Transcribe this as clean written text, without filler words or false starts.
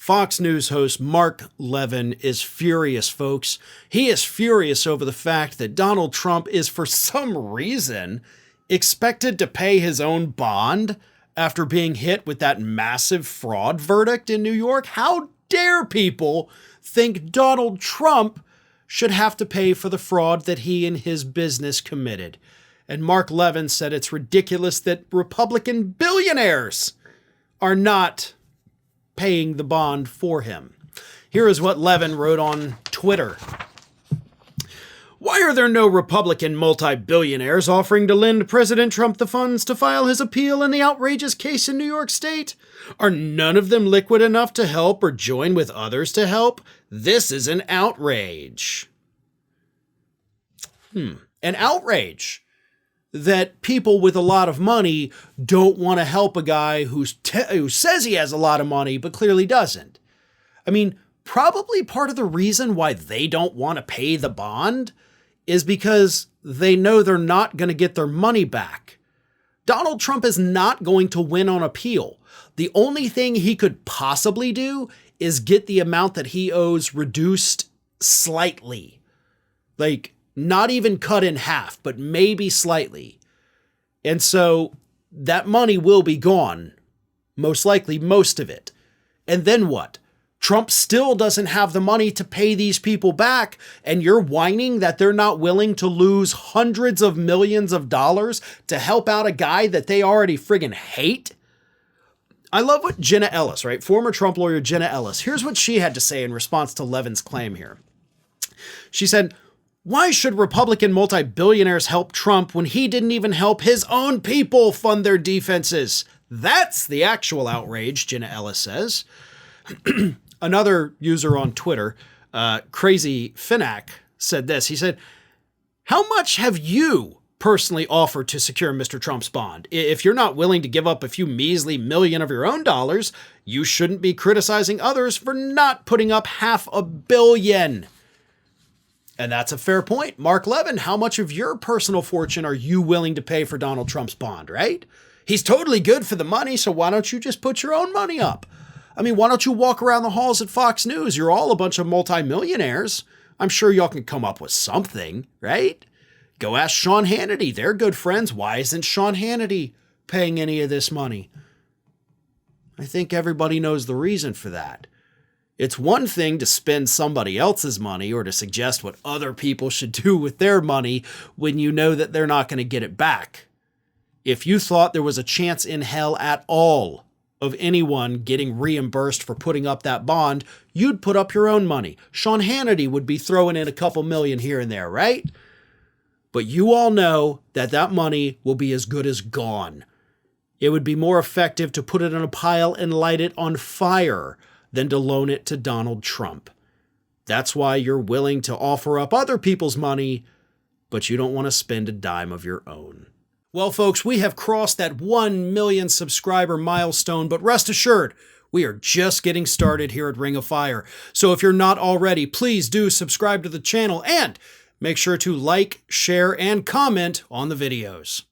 Fox News host Mark Levin is furious, folks. He is furious over the fact that Donald Trump is, for some reason, expected to pay his own bond after being hit with that massive fraud verdict in New York. How dare people think Donald Trump should have to pay for the fraud that he and his business committed? And Mark Levin said it's ridiculous that Republican billionaires are not paying the bond for him. Here is what Levin wrote on Twitter. Why are there no Republican multi-billionaires offering to lend President Trump the funds to file his appeal in the outrageous case in New York State? Are none of them liquid enough to help or join with others to help? This is an outrage. An outrage that people with a lot of money don't want to help a guy who says he has a lot of money but clearly doesn't. I mean, probably part of the reason why they don't want to pay the bond is because they know they're not going to get their money back. Donald Trump is not going to win on appeal. The only thing he could possibly do is get the amount that he owes reduced slightly. Like, not even cut in half, but maybe slightly. And so that money will be gone. Most likely, most of it. And then what? Trump still doesn't have the money to pay these people back, and you're whining that they're not willing to lose hundreds of millions of dollars to help out a guy that they already friggin' hate? I love what Jenna Ellis, right? Former Trump lawyer Jenna Ellis. Here's what she had to say in response to Levin's claim here. She said, why should Republican multi-billionaires help Trump when he didn't even help his own people fund their defenses? That's the actual outrage, Jenna Ellis says. Another user on Twitter, Crazy Finac, said this. He said, how much have you personally offered to secure Mr. Trump's bond? If you're not willing to give up a few measly million of your own dollars, you shouldn't be criticizing others for not putting up $500 million. And that's a fair point. Mark Levin, how much of your personal fortune are you willing to pay for Donald Trump's bond, right? He's totally good for the money, so why don't you just put your own money up? I mean, why don't you walk around the halls at Fox News? You're all a bunch of multimillionaires. I'm sure y'all can come up with something, right? Go ask Sean Hannity. They're good friends. Why isn't Sean Hannity paying any of this money? I think everybody knows the reason for that. It's one thing to spend somebody else's money or to suggest what other people should do with their money when you know that they're not going to get it back. If you thought there was a chance in hell at all of anyone getting reimbursed for putting up that bond, you'd put up your own money. Sean Hannity would be throwing in a couple million here and there, right? But you all know that that money will be as good as gone. It would be more effective to put it in a pile and light it on fire than to loan it to Donald Trump. That's why you're willing to offer up other people's money, but you don't want to spend a dime of your own. Well, folks, we have crossed that 1 million subscriber milestone, but rest assured, we are just getting started here at Ring of Fire. So if you're not already, please do subscribe to the channel and make sure to like, share, and comment on the videos.